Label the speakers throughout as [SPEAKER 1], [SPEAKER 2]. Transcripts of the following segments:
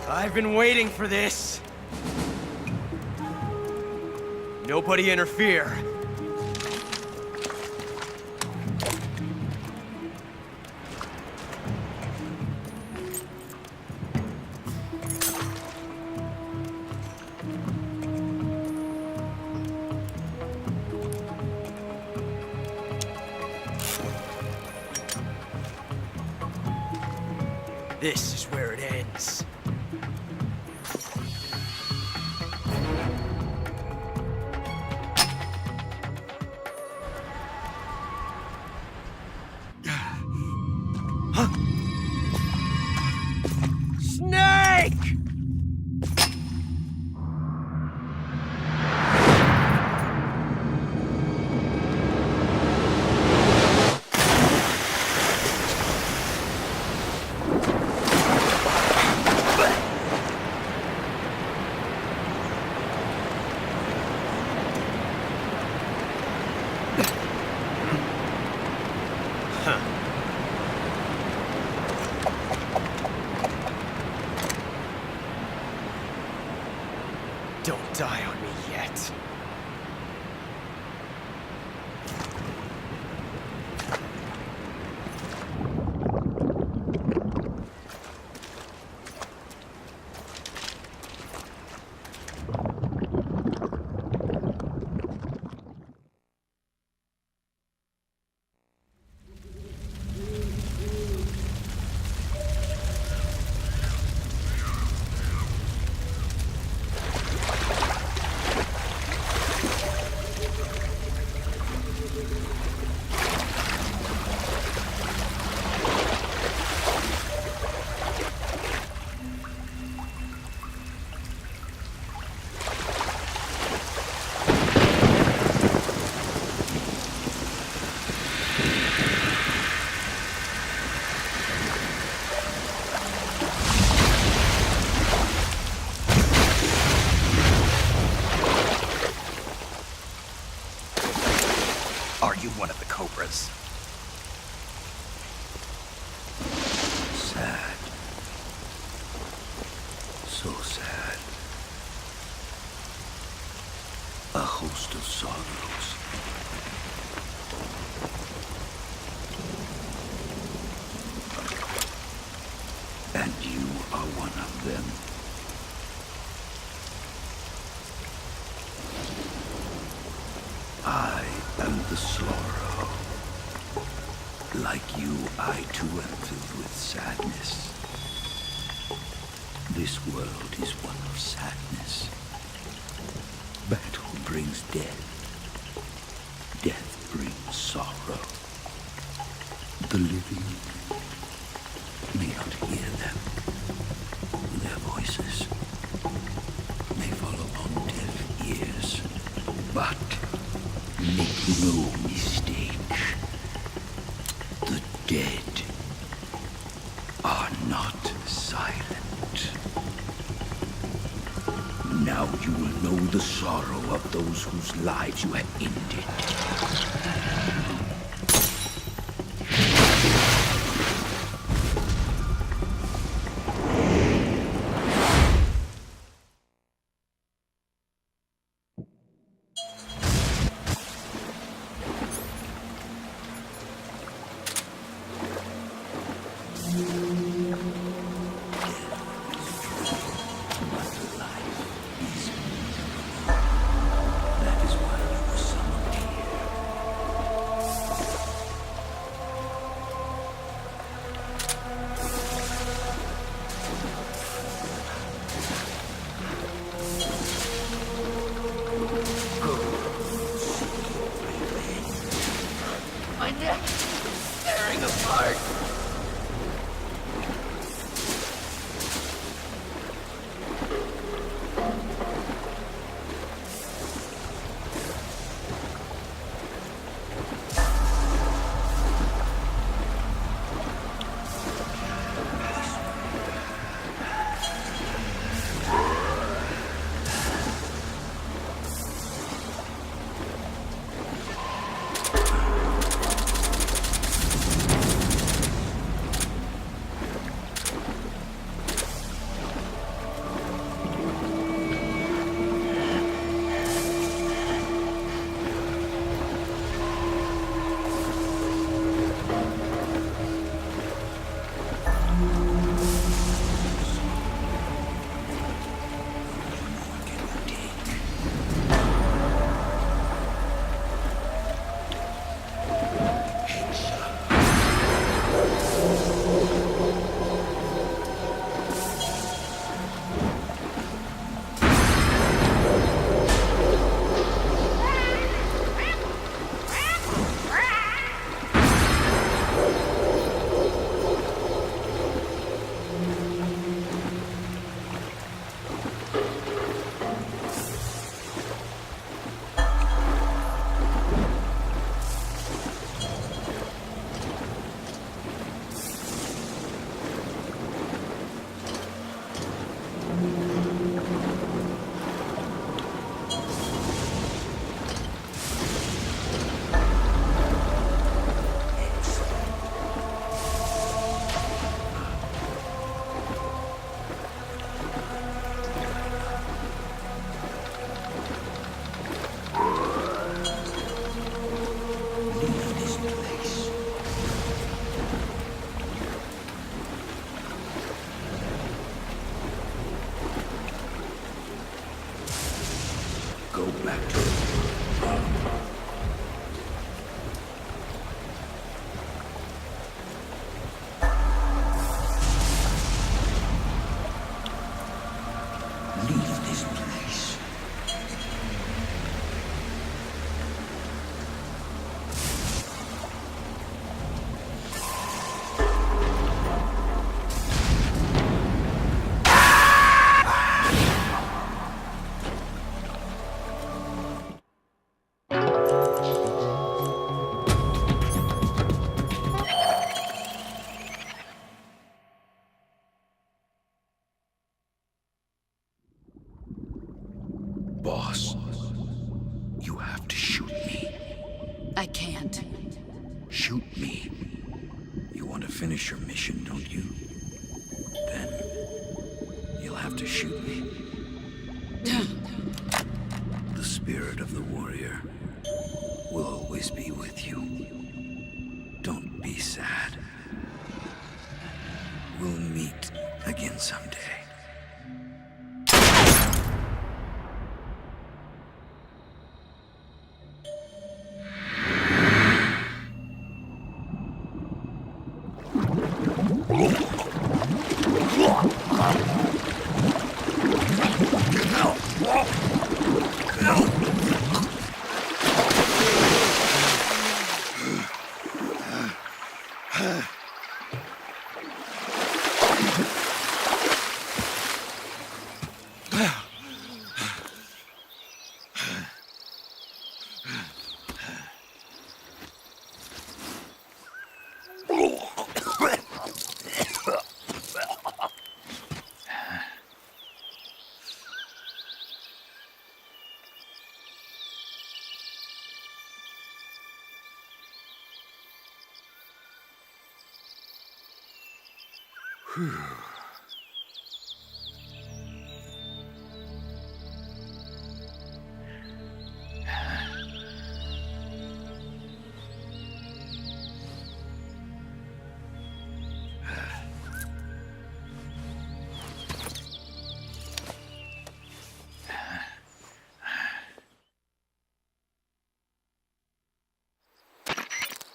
[SPEAKER 1] I've been waiting for this. Nobody interfere. This is where it ends. Snake! Don't die on me yet.
[SPEAKER 2] Are you one of the Cobras?
[SPEAKER 3] Sad. So sad. A host of sorrows. And you are one of them. I am the sorrow. Like you, I too am filled with sadness. This world is one of sadness. Battle brings death. Death brings sorrow. The living may not hear them. Their voices may fall upon deaf ears. But make no mistake, the dead are not silent. Now you will know the sorrow of those whose lives you have ended. That is why you were summoned here.
[SPEAKER 4] My neck is tearing apart.
[SPEAKER 3] Go back to leave this place. Boss, you have to shoot me.
[SPEAKER 4] I can't.
[SPEAKER 3] Shoot me. You want to finish your mission, don't you? Then you'll have to shoot me. The spirit of the warrior will always be with you. Don't be sad. We'll meet again someday.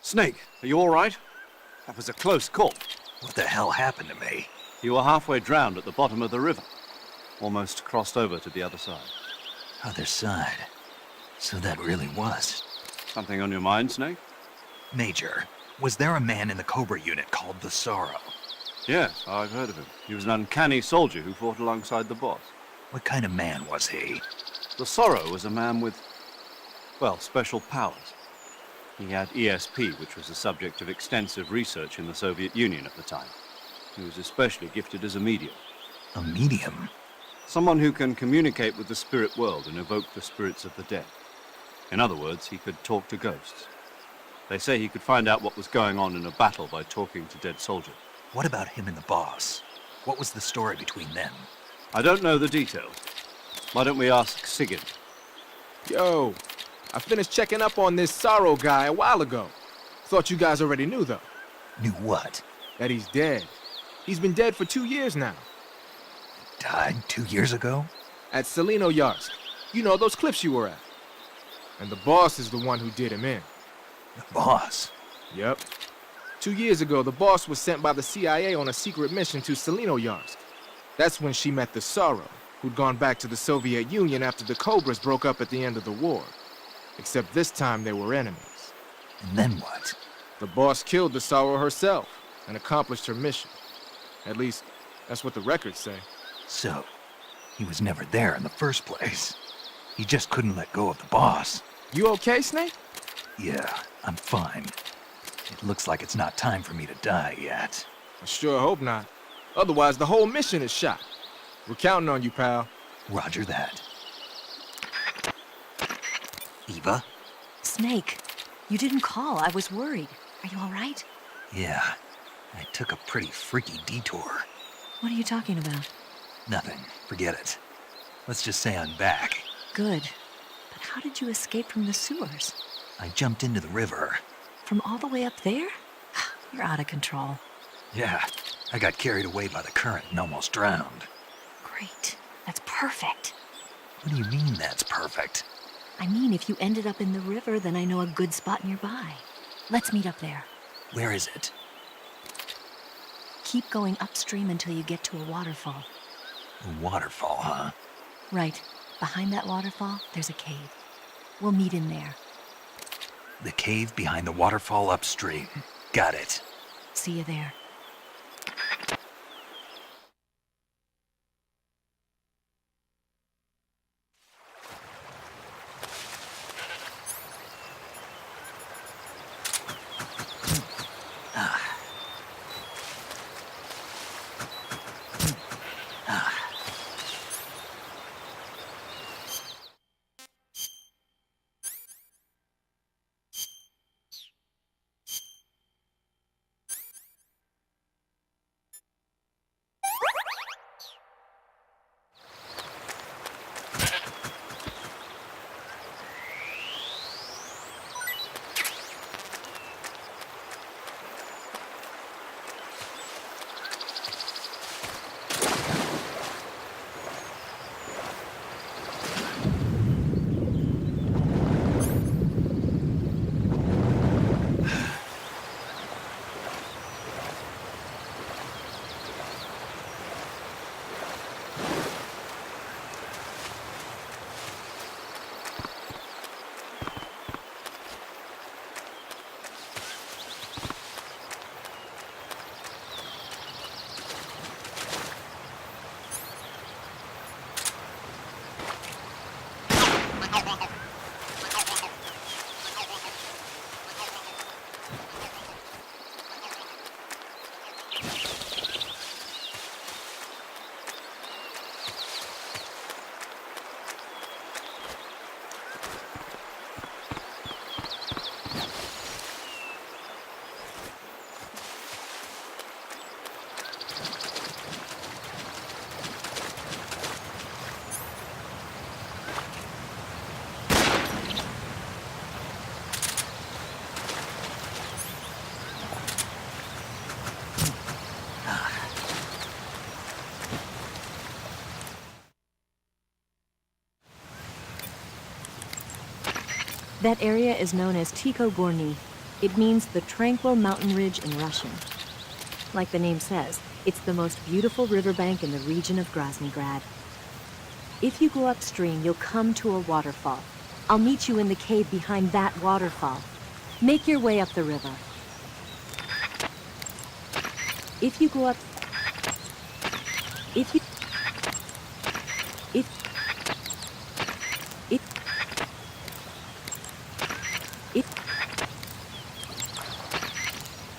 [SPEAKER 5] Snake, are you all right? That was a close call.
[SPEAKER 2] What the hell happened to me?
[SPEAKER 5] You were halfway drowned at the bottom of the river. Almost crossed over to the other side.
[SPEAKER 2] Other side. So that really was.
[SPEAKER 5] Something on your mind, Snake?
[SPEAKER 2] Major, was there a man in the Cobra unit called the Sorrow?
[SPEAKER 5] Yes, I've heard of him. He was an uncanny soldier who fought alongside the boss.
[SPEAKER 2] What kind of man was he?
[SPEAKER 5] The Sorrow was a man with, well, special powers. He had ESP, which was the subject of extensive research in the Soviet Union at the time. He was especially gifted as a medium.
[SPEAKER 2] A medium?
[SPEAKER 5] Someone who can communicate with the spirit world and evoke the spirits of the dead. In other words, he could talk to ghosts. They say he could find out what was going on in a battle by talking to dead soldiers.
[SPEAKER 2] What about him and the boss? What was the story between them?
[SPEAKER 5] I don't know the details. Why don't we ask Sigurd?
[SPEAKER 6] Yo, I finished checking up on this Sorrow guy a while ago. Thought you guys already knew, though.
[SPEAKER 2] Knew what?
[SPEAKER 6] That he's dead. He's been dead for 2 years now.
[SPEAKER 2] Died 2 years ago?
[SPEAKER 6] At Selino Yarsk. You know, those cliffs you were at. And the boss is the one who did him in.
[SPEAKER 2] The boss?
[SPEAKER 6] Yep. 2 years ago, the boss was sent by the CIA on a secret mission to Selino Yarsk. That's when she met the Sorrow, who'd gone back to the Soviet Union after the Cobras broke up at the end of the war. Except this time they were enemies.
[SPEAKER 2] And then what?
[SPEAKER 6] The boss killed the Sorrow herself and accomplished her mission. At least, that's what the records say.
[SPEAKER 2] So, he was never there in the first place. He just couldn't let go of the boss.
[SPEAKER 6] You okay, Snake?
[SPEAKER 2] Yeah, I'm fine. It looks like it's not time for me to die yet.
[SPEAKER 6] I sure hope not. Otherwise, the whole mission is shot. We're counting on you, pal.
[SPEAKER 2] Roger that. Eva?
[SPEAKER 7] Snake, you didn't call. I was worried. Are you all right?
[SPEAKER 2] Yeah, I took a pretty freaky detour.
[SPEAKER 7] What are you talking about?
[SPEAKER 2] Nothing. Forget it. Let's just say I'm back.
[SPEAKER 7] Good. But how did you escape from the sewers?
[SPEAKER 2] I jumped into the river.
[SPEAKER 7] From all the way up there? You're out of control.
[SPEAKER 2] Yeah, I got carried away by the current and almost drowned.
[SPEAKER 7] Great. That's perfect.
[SPEAKER 2] What do you mean that's perfect?
[SPEAKER 7] I mean, if you ended up in the river, then I know a good spot nearby. Let's meet up there.
[SPEAKER 2] Where is it?
[SPEAKER 7] Keep going upstream until you get to a waterfall.
[SPEAKER 2] A waterfall, huh?
[SPEAKER 7] Right. Behind that waterfall, there's a cave. We'll meet in there.
[SPEAKER 2] The cave behind the waterfall upstream. Got it.
[SPEAKER 7] See you there. That area is known as Tycho Gorny. It means the tranquil mountain ridge in Russian. Like the name says, it's the most beautiful riverbank in the region of Groznygrad. If you go upstream, you'll come to a waterfall. I'll meet you in the cave behind that waterfall. Make your way up the river. If you go up... If you... If... If... If...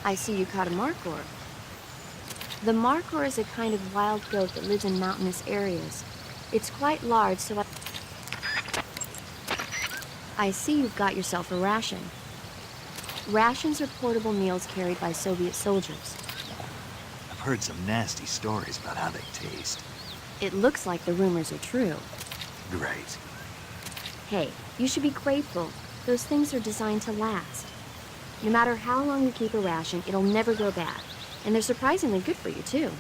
[SPEAKER 8] I see you caught a markhor. The markhor is a kind of wild goat that lives in mountainous areas. It's quite large, so I see you've got yourself a ration. Rations are portable meals carried by Soviet soldiers.
[SPEAKER 2] I've heard some nasty stories about how they taste.
[SPEAKER 8] It looks like the rumors are true.
[SPEAKER 2] Great.
[SPEAKER 8] Hey, you should be grateful. Those things are designed to last. No matter how long you keep a ration, it'll never go bad. And they're surprisingly good for you, too.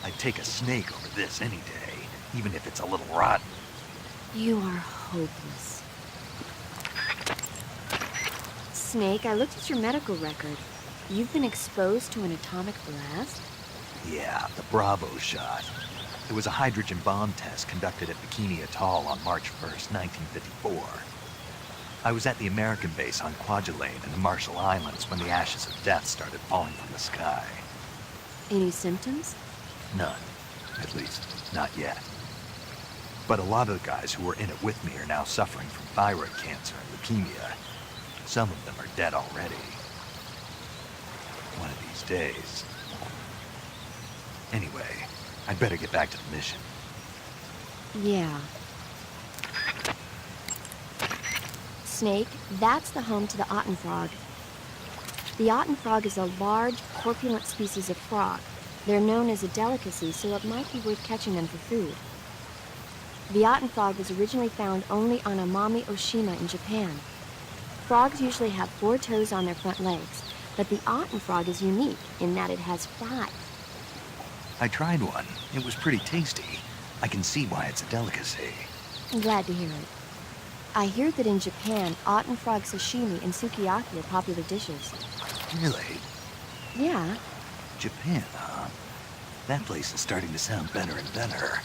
[SPEAKER 2] I'd take a snake over this any day, even if it's a little rotten.
[SPEAKER 8] You are hopeless. Snake, I looked at your medical record. You've been exposed to an atomic blast?
[SPEAKER 2] Yeah, the Bravo shot. It was a hydrogen bomb test conducted at Bikini Atoll on March 1st, 1954. I was at the American base on Kwajalein in the Marshall Islands when the ashes of death started falling from the sky.
[SPEAKER 8] Any symptoms?
[SPEAKER 2] None. At least, not yet. But a lot of the guys who were in it with me are now suffering from thyroid cancer and leukemia. Some of them are dead already. One of these days. Anyway, I'd better get back to the mission.
[SPEAKER 8] Yeah. Snake, that's the home to the Ottenfrog. The Ottenfrog is a large, corpulent species of frog. They're known as a delicacy, so it might be worth catching them for food. The Ottenfrog was originally found only on Amami Oshima in Japan. Frogs usually have 4 toes on their front legs, but the Ottenfrog is unique in that it has 5.
[SPEAKER 2] I tried one. It was pretty tasty. I can see why it's a delicacy.
[SPEAKER 8] I'm glad to hear it. I hear that in Japan, Ottenfrog sashimi and sukiyaki are popular dishes.
[SPEAKER 2] Really?
[SPEAKER 8] Yeah.
[SPEAKER 2] Japan, huh? That place is starting to sound better and better.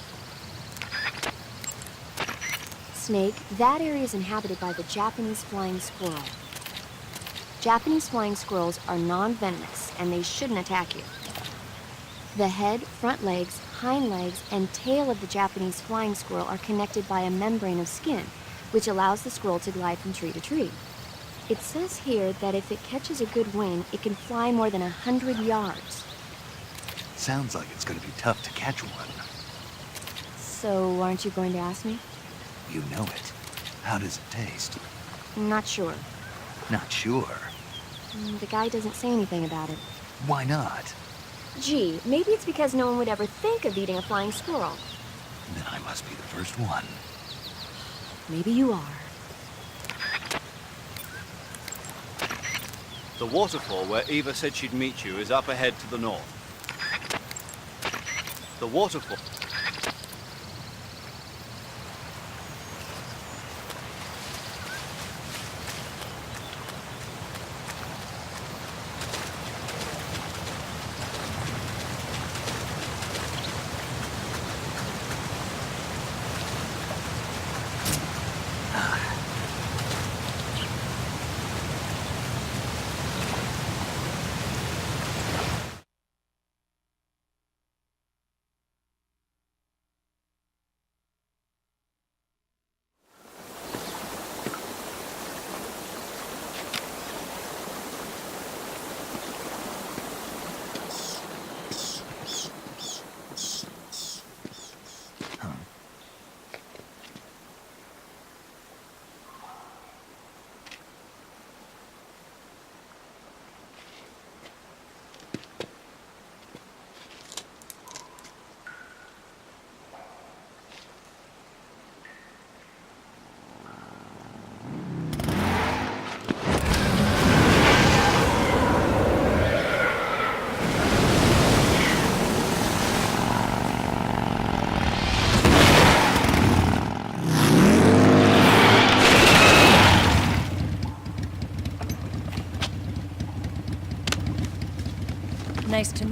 [SPEAKER 8] Snake, that area is inhabited by the Japanese flying squirrel. Japanese flying squirrels are non-venomous, and they shouldn't attack you. The head, front legs, hind legs, and tail of the Japanese flying squirrel are connected by a membrane of skin, which allows the squirrel to glide from tree to tree. It says here that if it catches a good wind, it can fly more than 100 yards.
[SPEAKER 2] Sounds like it's going to be tough to catch one.
[SPEAKER 8] So, aren't you going to ask me?
[SPEAKER 2] You know it. How does it taste?
[SPEAKER 8] Not sure.
[SPEAKER 2] Not sure.
[SPEAKER 8] The guy doesn't say anything about it.
[SPEAKER 2] Why not?
[SPEAKER 8] Gee, maybe it's because no one would ever think of eating a flying squirrel.
[SPEAKER 2] Then I must be the first one.
[SPEAKER 8] Maybe you are.
[SPEAKER 5] The waterfall where Eva said she'd meet you is up ahead to the north. The waterfall...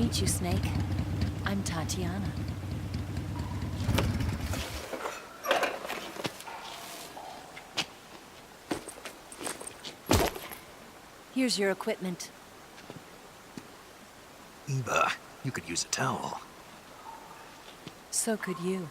[SPEAKER 4] meet you, Snake. I'm Tatiana. Here's your equipment.
[SPEAKER 2] Eva, you could use a towel.
[SPEAKER 4] So could you.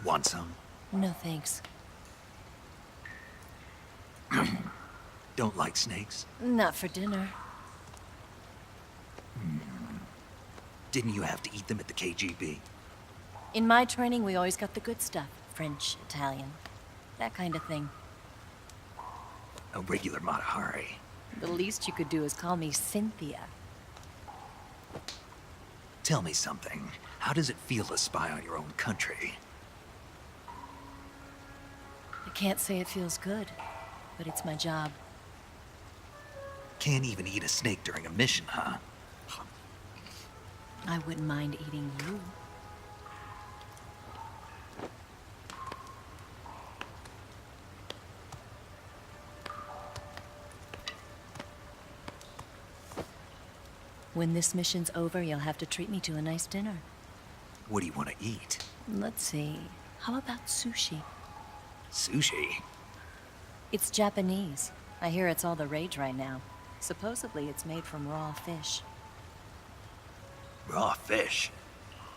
[SPEAKER 2] Want some?
[SPEAKER 4] No thanks.
[SPEAKER 2] Don't like snakes?
[SPEAKER 4] Not for dinner.
[SPEAKER 2] Didn't you have to eat them at the KGB?
[SPEAKER 4] In my training, we always got the good stuff. French, Italian, that kind of thing.
[SPEAKER 2] A regular Mata Hari.
[SPEAKER 4] The least you could do is call me Cynthia.
[SPEAKER 2] Tell me something. How does it feel to spy on your own country?
[SPEAKER 4] I can't say it feels good, but it's my job.
[SPEAKER 2] Can't even eat a snake during a mission, huh?
[SPEAKER 4] I wouldn't mind eating you. When this mission's over, you'll have to treat me to a nice dinner.
[SPEAKER 2] What do you want to eat?
[SPEAKER 4] Let's see. How about sushi?
[SPEAKER 2] Sushi?
[SPEAKER 4] It's Japanese. I hear it's all the rage right now. Supposedly it's made from raw fish.
[SPEAKER 2] Raw fish?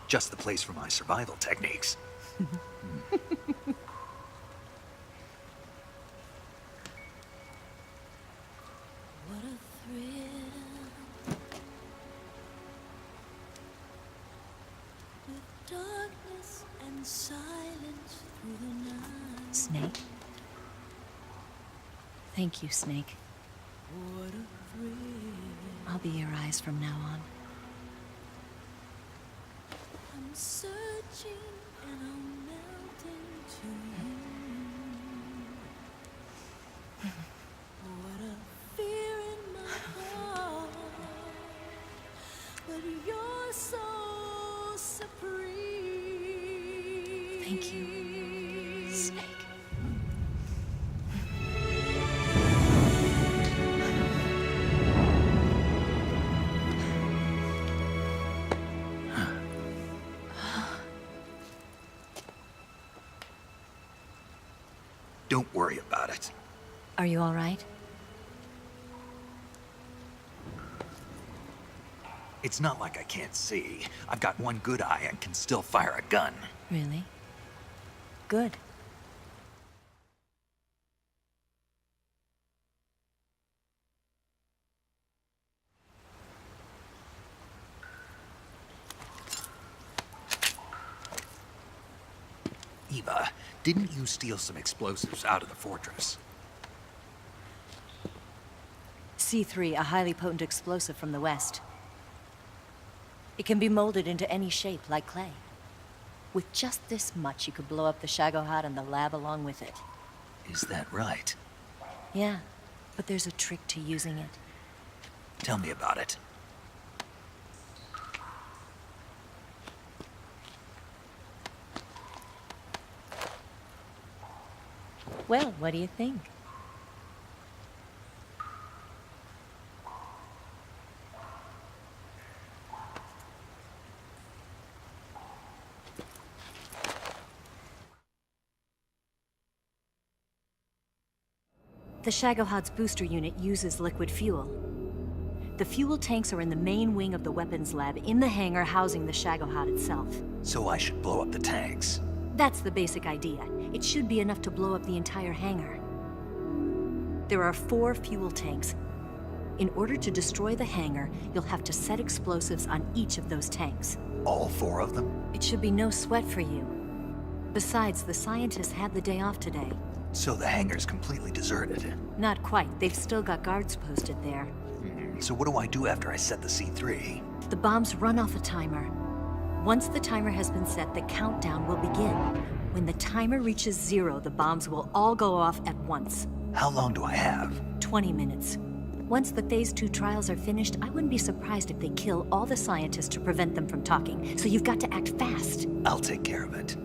[SPEAKER 2] Just the place for my survival techniques.
[SPEAKER 4] What a thrill. With darkness and silence through the night. Snake? Thank you, Snake. What a thrill. I'll be your eyes from now on. I'm searching and I'm melting to you. What a fear in my heart, but you're so supreme. Thank you, Snake.
[SPEAKER 2] Don't worry about it.
[SPEAKER 4] Are you all right?
[SPEAKER 2] It's not like I can't see. I've got one good eye and can still fire a gun.
[SPEAKER 4] Really? Good.
[SPEAKER 2] Eva, didn't you steal some explosives out of the fortress?
[SPEAKER 4] C3, a highly potent explosive from the west. It can be molded into any shape, like clay. With just this much, you could blow up the Shagohod and the lab along with it.
[SPEAKER 2] Is that right?
[SPEAKER 4] Yeah, but there's a trick to using it.
[SPEAKER 2] Tell me about it.
[SPEAKER 4] Well, what do you think? The Shagohod's booster unit uses liquid fuel. The fuel tanks are in the main wing of the weapons lab in the hangar housing the Shagohod itself.
[SPEAKER 2] So I should blow up the tanks.
[SPEAKER 4] That's the basic idea. It should be enough to blow up the entire hangar. There are 4 fuel tanks. In order to destroy the hangar, you'll have to set explosives on each of those tanks.
[SPEAKER 2] All 4 of them?
[SPEAKER 4] It should be no sweat for you. Besides, the scientists had the day off today.
[SPEAKER 2] So the hangar's completely deserted.
[SPEAKER 4] Not quite. They've still got guards posted there.
[SPEAKER 2] So what do I do after I set the C3?
[SPEAKER 4] The bombs run off a timer. Once the timer has been set, the countdown will begin. When the timer reaches 0, the bombs will all go off at once.
[SPEAKER 2] How long do I have?
[SPEAKER 4] 20 minutes. Once the Phase 2 trials are finished, I wouldn't be surprised if they kill all the scientists to prevent them from talking. So you've got to act fast.
[SPEAKER 2] I'll take care of it.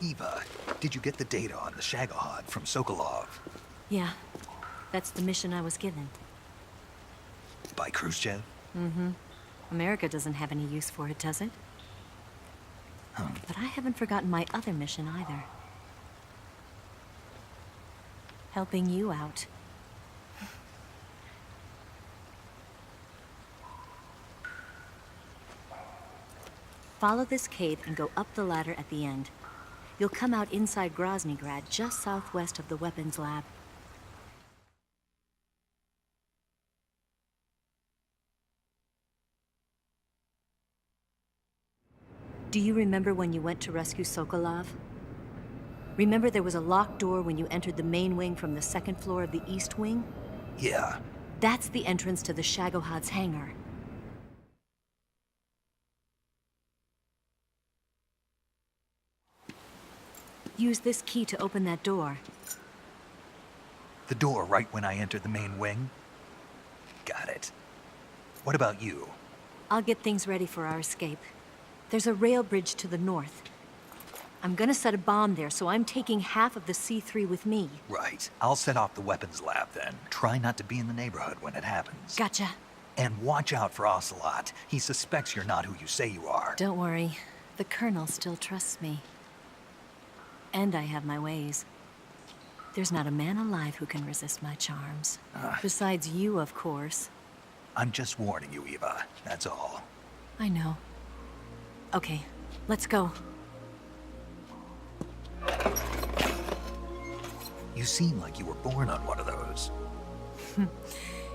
[SPEAKER 2] Eva, did you get the data on the Shagohod from Sokolov?
[SPEAKER 4] Yeah, that's the mission I was given.
[SPEAKER 2] By Khrushchev?
[SPEAKER 4] America doesn't have any use for it, does it? But I haven't forgotten my other mission either. Helping you out. Follow this cave and go up the ladder at the end. You'll come out inside Groznygrad, just southwest of the weapons lab. Do you remember when you went to rescue Sokolov? Remember there was a locked door when you entered the main wing from the second floor of the east wing?
[SPEAKER 2] Yeah.
[SPEAKER 4] That's the entrance to the Shagohod's hangar. Use this key to open that door.
[SPEAKER 2] The door right when I entered the main wing? Got it. What about you?
[SPEAKER 4] I'll get things ready for our escape. There's a rail bridge to the north. I'm gonna set a bomb there, so I'm taking half of the C3 with me.
[SPEAKER 2] Right. I'll set off the weapons lab then. Try not to be in the neighborhood when it happens.
[SPEAKER 4] Gotcha.
[SPEAKER 2] And watch out for Ocelot. He suspects you're not who you say you are.
[SPEAKER 4] Don't worry. The Colonel still trusts me. And I have my ways. There's not a man alive who can resist my charms. Besides you, of course.
[SPEAKER 2] I'm just warning you, Eva. That's all.
[SPEAKER 4] I know. Okay, let's go.
[SPEAKER 2] You seem like you were born on one of those.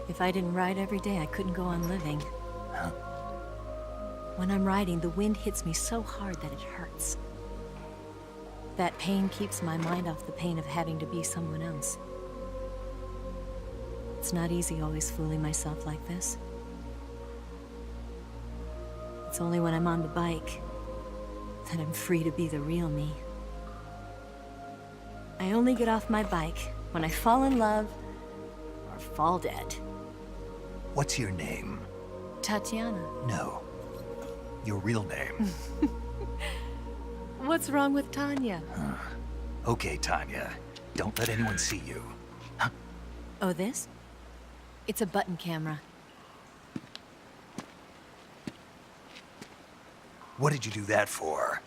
[SPEAKER 4] If I didn't ride every day, I couldn't go on living.
[SPEAKER 2] Huh?
[SPEAKER 4] When I'm riding, the wind hits me so hard that it hurts. That pain keeps my mind off the pain of having to be someone else. It's not easy always fooling myself like this. It's only when I'm on the bike that I'm free to be the real me. I only get off my bike when I fall in love or fall dead.
[SPEAKER 2] What's your name?
[SPEAKER 4] Tatiana.
[SPEAKER 2] No. Your real name.
[SPEAKER 4] What's wrong with Tanya?
[SPEAKER 2] Okay, Tanya. Don't let anyone see you.
[SPEAKER 4] Oh, this? It's a button camera.
[SPEAKER 2] What did you do that for?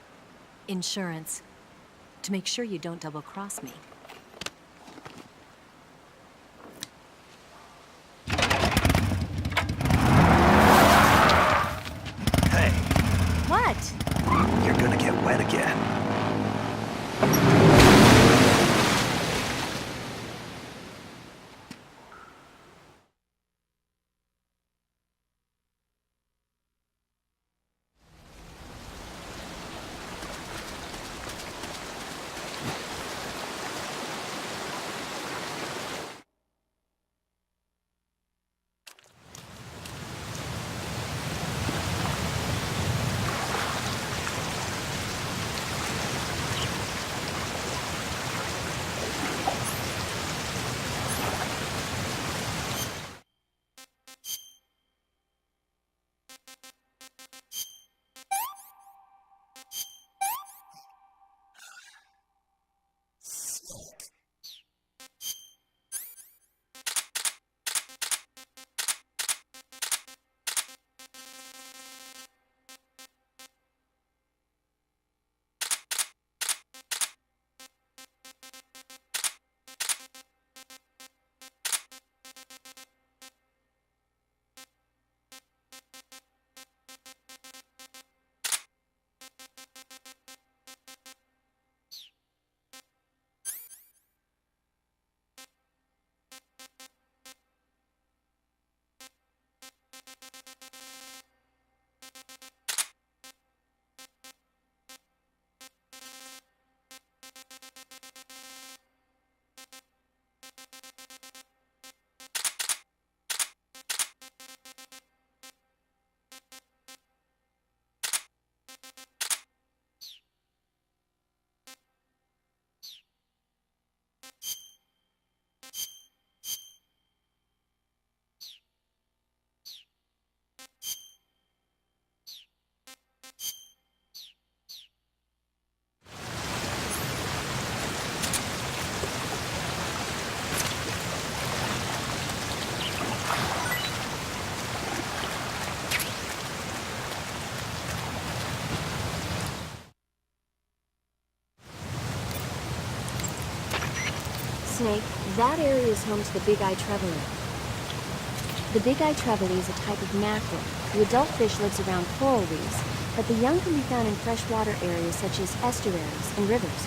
[SPEAKER 4] Insurance. To make sure you don't double-cross me.
[SPEAKER 2] Hey,
[SPEAKER 4] What?
[SPEAKER 2] you're gonna get wet again.
[SPEAKER 8] Snake, that area is home to the big-eye trevally. The big-eye trevally is a type of mackerel. The adult fish lives around coral reefs, but the young can be found in freshwater areas such as estuaries and rivers.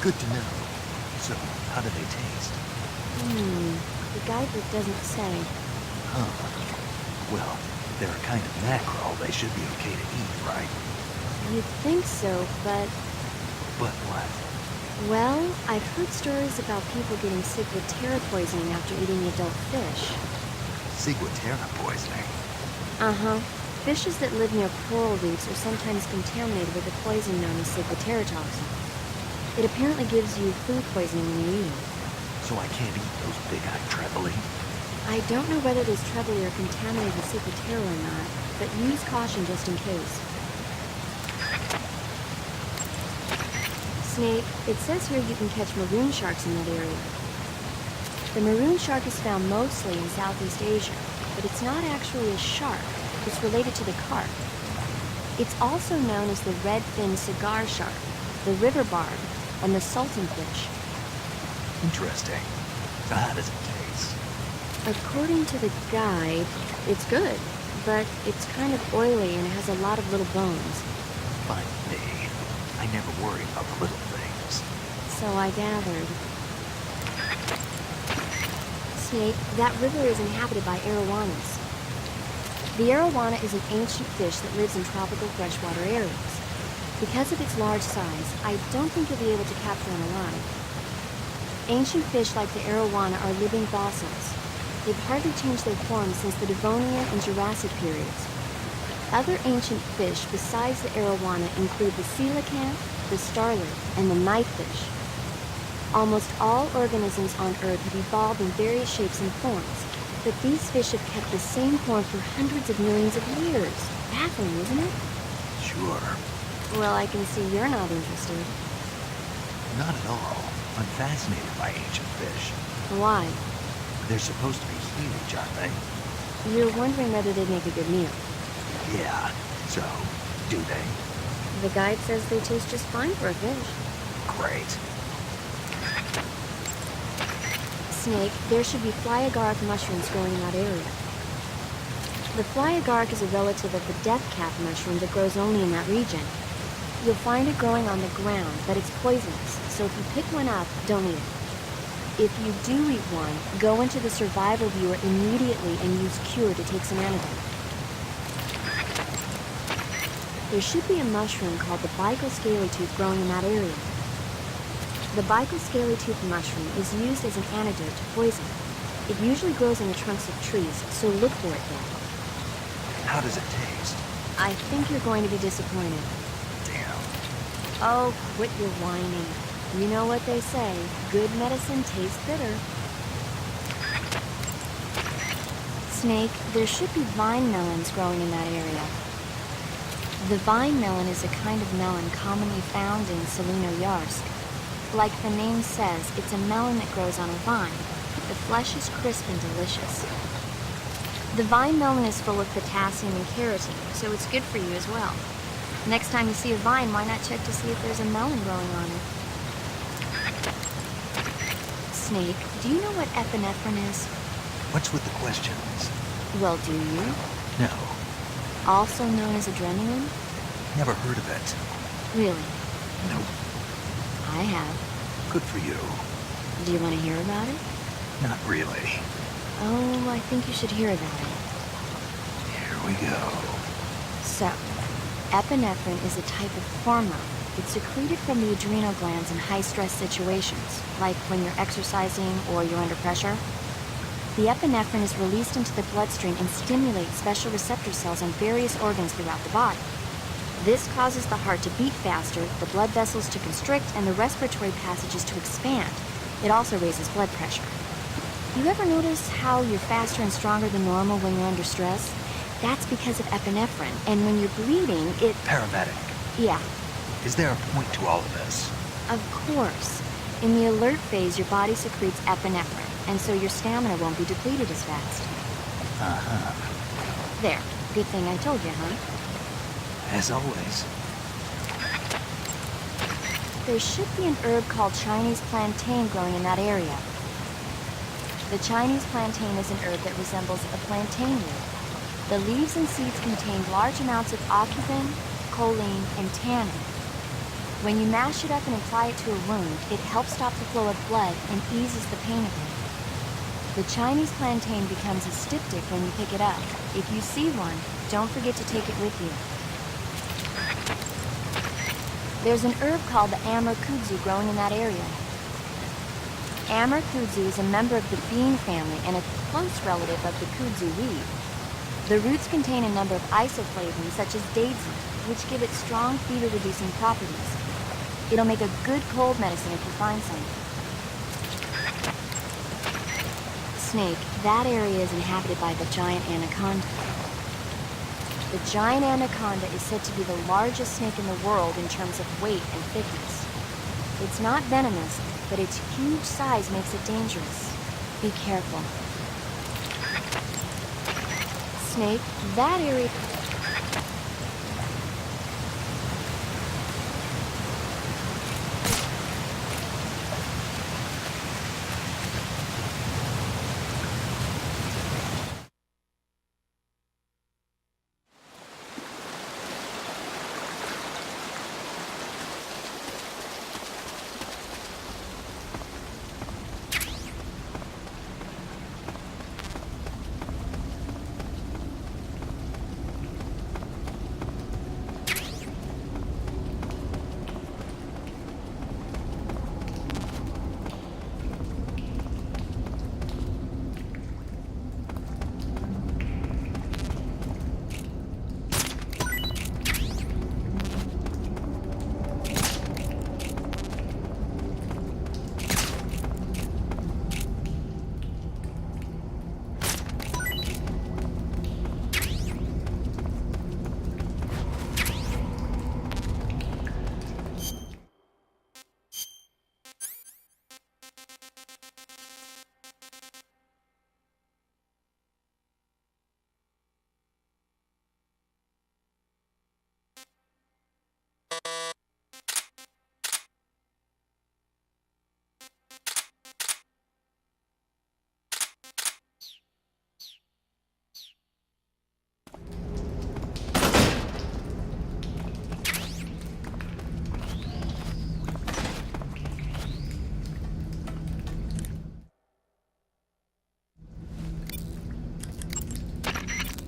[SPEAKER 2] Good to know. So, how do they taste?
[SPEAKER 8] The guidebook doesn't say.
[SPEAKER 2] Huh. Well, if they're a kind of mackerel, they should be okay to eat, right?
[SPEAKER 8] You'd think so, but...
[SPEAKER 2] But what?
[SPEAKER 8] Well, I've heard stories about people getting sick with terra poisoning after eating the adult fish.
[SPEAKER 2] Ciguatera poisoning.
[SPEAKER 8] Uh-huh. Fishes that live near coral reefs are sometimes contaminated with a poison known as ciguatera toxin. It apparently gives you food poisoning when you eat them.
[SPEAKER 2] So I can't eat those big-eyed trevally?
[SPEAKER 8] I don't know whether those trevally are contaminated with ciguatera or not, but use caution just in case. Snake, it says here you can catch maroon sharks in that area. The maroon shark is found mostly in Southeast Asia, but it's not actually a shark. It's related to the carp. It's also known as the red-finned cigar shark, the river barb, and the sultan fish.
[SPEAKER 2] Interesting. So how does it taste?
[SPEAKER 8] According to the guide, it's good, but it's kind of oily and it has a lot of little bones.
[SPEAKER 2] Fine with me. I never worry about the little things.
[SPEAKER 8] So I gathered. Snake, that river is inhabited by arowanas. The arowana is an ancient fish that lives in tropical freshwater areas. Because of its large size, I don't think you'll be able to capture one alive. Ancient fish like the arowana are living fossils. They've hardly changed their form since the Devonian and Jurassic periods. Other ancient fish besides the arowana include the coelacanth, the starlet, and the knifefish. Almost all organisms on Earth have evolved in various shapes and forms, but these fish have kept the same form for hundreds of millions of years. Baffling, isn't it?
[SPEAKER 2] Sure.
[SPEAKER 8] Well, I can see you're not interested.
[SPEAKER 2] Not at all. I'm fascinated by ancient fish.
[SPEAKER 8] Why?
[SPEAKER 2] They're supposed to be huge, aren't they?
[SPEAKER 8] You're wondering whether they'd make a good meal.
[SPEAKER 2] Yeah. So, do they?
[SPEAKER 8] The guide says they taste just fine for a fish.
[SPEAKER 2] Great.
[SPEAKER 8] Snake, there should be fly agaric mushrooms growing in that area. The fly agaric is a relative of the death cap mushroom that grows only in that region. You'll find it growing on the ground, but it's poisonous, so if you pick one up, don't eat it. If you do eat one, go into the survival viewer immediately and use Cure to take some antidote. There should be a mushroom called the Baikal scaly-tooth growing in that area. The Baikal scaly-tooth mushroom is used as an antidote to poison. It usually grows in the trunks of trees, so look for it there.
[SPEAKER 2] How does it taste?
[SPEAKER 8] I think you're going to be disappointed.
[SPEAKER 2] Damn.
[SPEAKER 8] Oh, quit your whining. You know what they say, good medicine tastes bitter. Snake, there should be vine melons growing in that area. The vine melon is a kind of melon commonly found in Selino-Yarsk. Like the name says, it's a melon that grows on a vine. The flesh is crisp and delicious. The vine melon is full of potassium and carotene, so it's good for you as well. Next time you see a vine, why not check to see if there's a melon growing on it? Snake, do you know what epinephrine is?
[SPEAKER 2] What's with the questions?
[SPEAKER 8] Well, do you?
[SPEAKER 2] No.
[SPEAKER 8] Also known as adrenaline?
[SPEAKER 2] Never heard of it.
[SPEAKER 8] Really?
[SPEAKER 2] Nope.
[SPEAKER 8] I have.
[SPEAKER 2] Good for you.
[SPEAKER 8] Do you want to hear about it?
[SPEAKER 2] Not really.
[SPEAKER 8] Oh, I think you should hear about it.
[SPEAKER 2] Here we go.
[SPEAKER 8] So, epinephrine is a type of hormone. It's secreted from the adrenal glands in high-stress situations, like when you're exercising or you're under pressure. The epinephrine is released into the bloodstream and stimulates special receptor cells on various organs throughout the body. This causes the heart to beat faster, the blood vessels to constrict, and the respiratory passages to expand. It also raises blood pressure. You ever notice how you're faster and stronger than normal when you're under stress? That's because of epinephrine, and when you're bleeding, it...
[SPEAKER 2] Paramedic.
[SPEAKER 8] Yeah,
[SPEAKER 2] Is there a point to all of this?
[SPEAKER 8] of course. In the alert phase, your body secretes epinephrine, and so your stamina won't be depleted as fast.
[SPEAKER 2] Uh-huh.
[SPEAKER 8] There. Good thing I told you, huh?
[SPEAKER 2] As always.
[SPEAKER 8] There should be an herb called Chinese plantain growing in that area. The Chinese plantain is an herb that resembles a plantain root. The leaves and seeds contain large amounts of aucuvin, choline, and tannin. When you mash it up and apply it to a wound, it helps stop the flow of blood and eases the pain of it. The Chinese plantain becomes a styptic when you pick it up. If you see one, don't forget to take it with you. There's an herb called the Amur kudzu growing in that area. Amur kudzu is a member of the bean family and a close relative of the kudzu weed. The roots contain a number of isoflavones such as daidzein, which give it strong fever-reducing properties. It'll make a good cold medicine if you find some. Snake, that area is inhabited by the giant anaconda. The giant anaconda is said to be the largest snake in the world in terms of weight and thickness. It's not venomous, but its huge size makes it dangerous. Be careful. Snake, that area...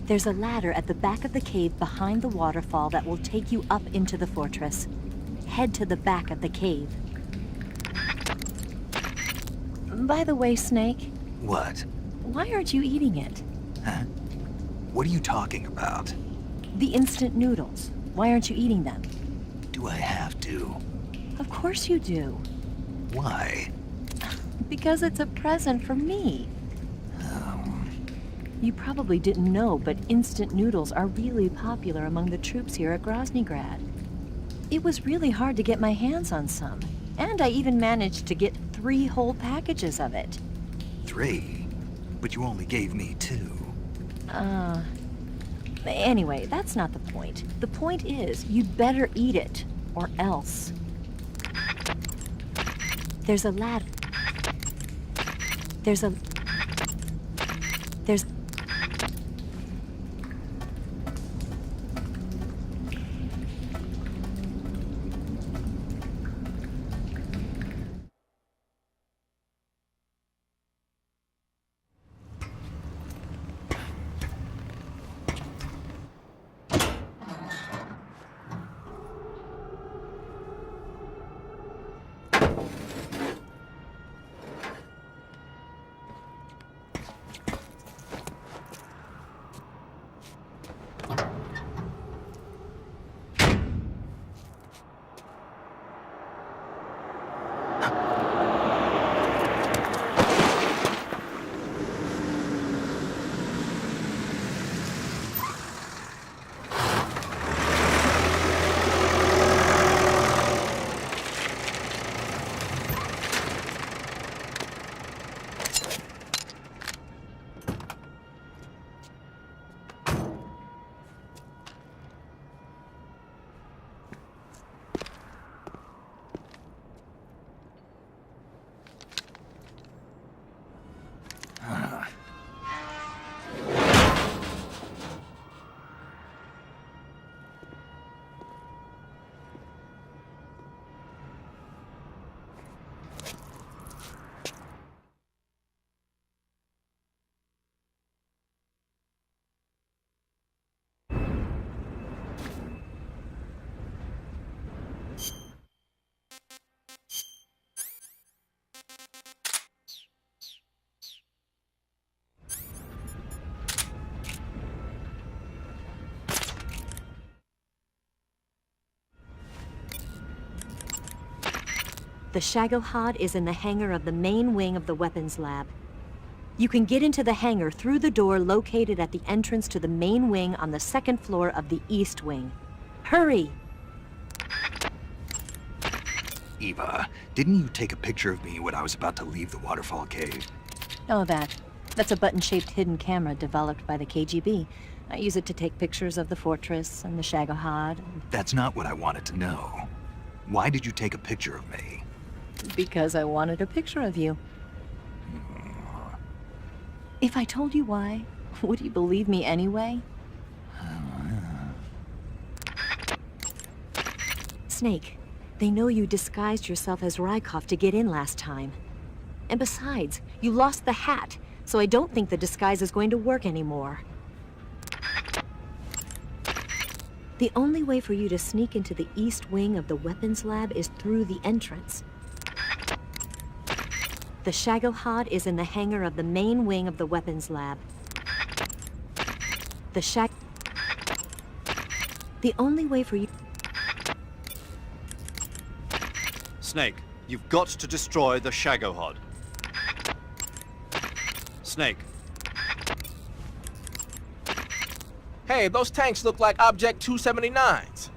[SPEAKER 4] There's a ladder at the back of the cave behind the waterfall that will take you up into the fortress. Head to the back of the cave. By the way, Snake,
[SPEAKER 2] What?
[SPEAKER 4] why aren't you eating it?
[SPEAKER 2] Huh? What are you talking about?
[SPEAKER 4] The instant noodles. Why aren't you eating them?
[SPEAKER 2] Do I have to?
[SPEAKER 4] Of course you do.
[SPEAKER 2] Why?
[SPEAKER 4] Because it's a present for me. You probably didn't know, but instant noodles are really popular among the troops here at Groznygrad. It was really hard to get my hands on some, and I even managed to get 3 whole packages of it.
[SPEAKER 2] 3? But you only gave me 2.
[SPEAKER 4] Anyway, that's not the point. The point is, you'd better eat it, or else. There's a ladder. There's...
[SPEAKER 7] The Shagohod is in the hangar of the main wing of the weapons lab. You can get into the hangar through the door located at the entrance to the main wing on the second floor of the east wing. Hurry!
[SPEAKER 2] Eva, didn't you take a picture of me when I was about to leave the waterfall cave?
[SPEAKER 4] Oh, that's a button-shaped hidden camera developed by the KGB. I use it to take pictures of the fortress and the Shagohod.
[SPEAKER 2] That's not what I wanted to know. Why did you take a picture of me?
[SPEAKER 4] Because I wanted a picture of you. If I told you why, would you believe me anyway?
[SPEAKER 7] Snake, they know you disguised yourself as Rykov to get in last time. And besides, you lost the hat, so I don't think the disguise is going to work anymore. The only way for you to sneak into the east wing of the weapons lab is through the entrance. The Shagohod is in the hangar of the main wing of the weapons lab. The only way for you...
[SPEAKER 5] Snake, you've got to destroy the Shagohod. Snake.
[SPEAKER 6] Hey, those tanks look like Object 279s.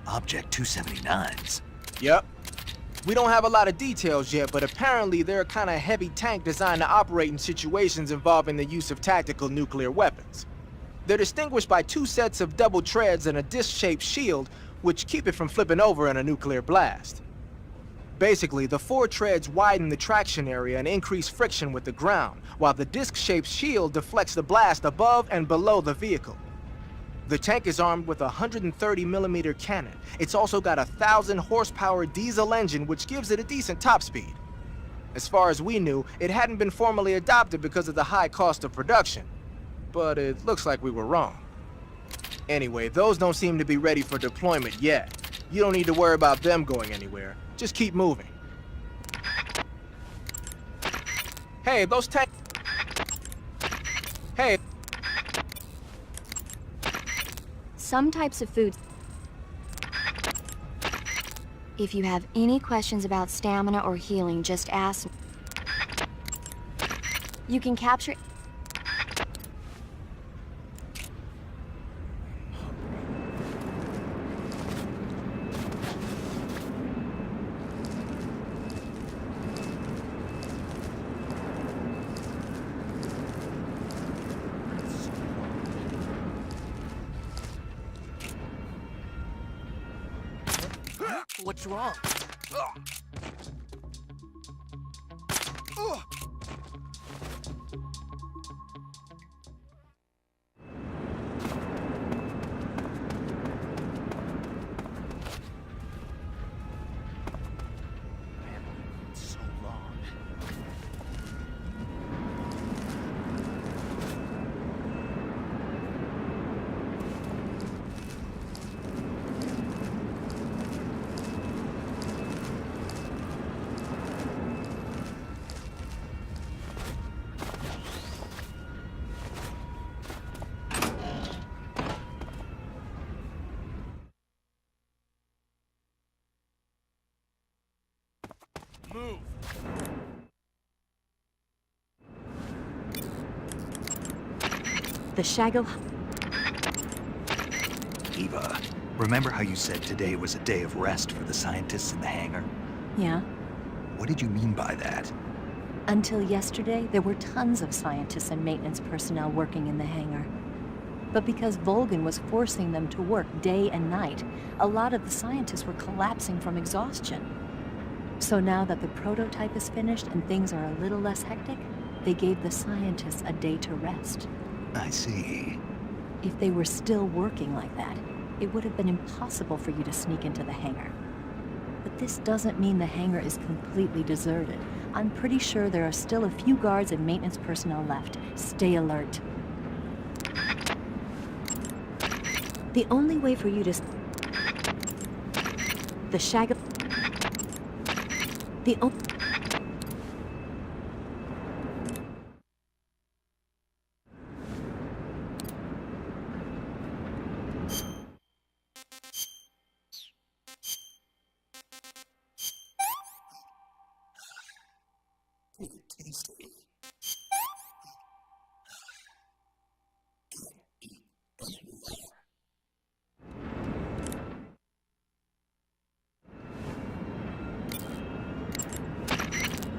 [SPEAKER 2] Object 279s?
[SPEAKER 6] Yep. We don't have a lot of details yet, but apparently they're a kind of heavy tank designed to operate in situations involving the use of tactical nuclear weapons. They're distinguished by 2 sets of double treads and a disc-shaped shield, which keep it from flipping over in a nuclear blast. Basically, the 4 treads widen the traction area and increase friction with the ground, while the disc-shaped shield deflects the blast above and below the vehicle. The tank is armed with a 130mm cannon. It's also got a 1,000-horsepower diesel engine, which gives it a decent top speed. As far as we knew, it hadn't been formally adopted because of the high cost of production. But it looks like we were wrong. Anyway, those don't seem to be ready for deployment yet. You don't need to worry about them going anywhere. Just keep moving. Hey, those tanks... Hey...
[SPEAKER 8] Some types of foods... If you have any questions about stamina or healing, just ask. You can capture...
[SPEAKER 1] What's wrong? So long. Move.
[SPEAKER 7] The Shago...
[SPEAKER 2] Eva, remember how you said today was a day of rest for the scientists in the hangar?
[SPEAKER 4] Yeah?
[SPEAKER 2] What did you mean by that?
[SPEAKER 4] Until yesterday, there were tons of scientists and maintenance personnel working in the hangar. But because Volgin was forcing them to work day and night, a lot of the scientists were collapsing from exhaustion. So now that the prototype is finished and things are a little less hectic, they gave the scientists a day to rest.
[SPEAKER 2] I see.
[SPEAKER 4] If they were still working like that, it would have been impossible for you to sneak into the hangar. But this doesn't mean the hangar is completely deserted. I'm pretty sure there are still a few guards and maintenance personnel left. Stay alert.
[SPEAKER 7] The only way for you to... The Shago... The only...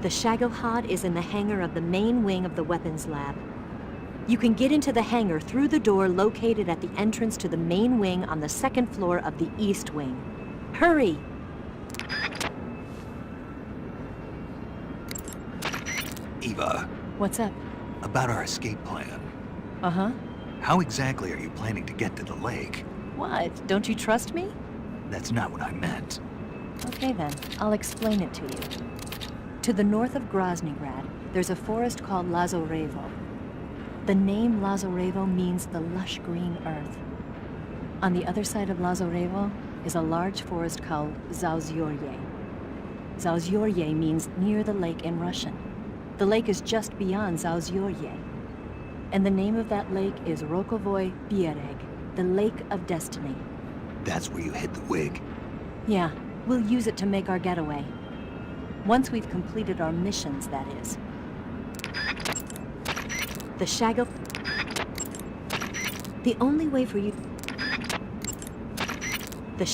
[SPEAKER 7] The Shagohod is in the hangar of the main wing of the weapons lab. You can get into the hangar through the door located at the entrance to the main wing on the second floor of the east wing. Hurry!
[SPEAKER 2] Eva,
[SPEAKER 4] What's up?
[SPEAKER 2] about our escape plan.
[SPEAKER 4] Uh-huh.
[SPEAKER 2] How exactly are you planning to get to the lake?
[SPEAKER 4] What? Don't you trust me?
[SPEAKER 2] That's not what I meant.
[SPEAKER 4] Okay then, I'll explain it to you. To the north of Groznygrad, there's a forest called Lazarevo. The name Lazarevo means the lush green earth. On the other side of Lazarevo is a large forest called Zauzyorye. Zauzyorye means near the lake in Russian. The lake is just beyond Zauzyorye. And the name of that lake is Rokovoy Biereg, the Lake of Destiny.
[SPEAKER 2] That's where you hid the wig.
[SPEAKER 4] Yeah, we'll use it to make our getaway. Once we've completed our missions, that is.
[SPEAKER 7] The Shago... The only way for you... The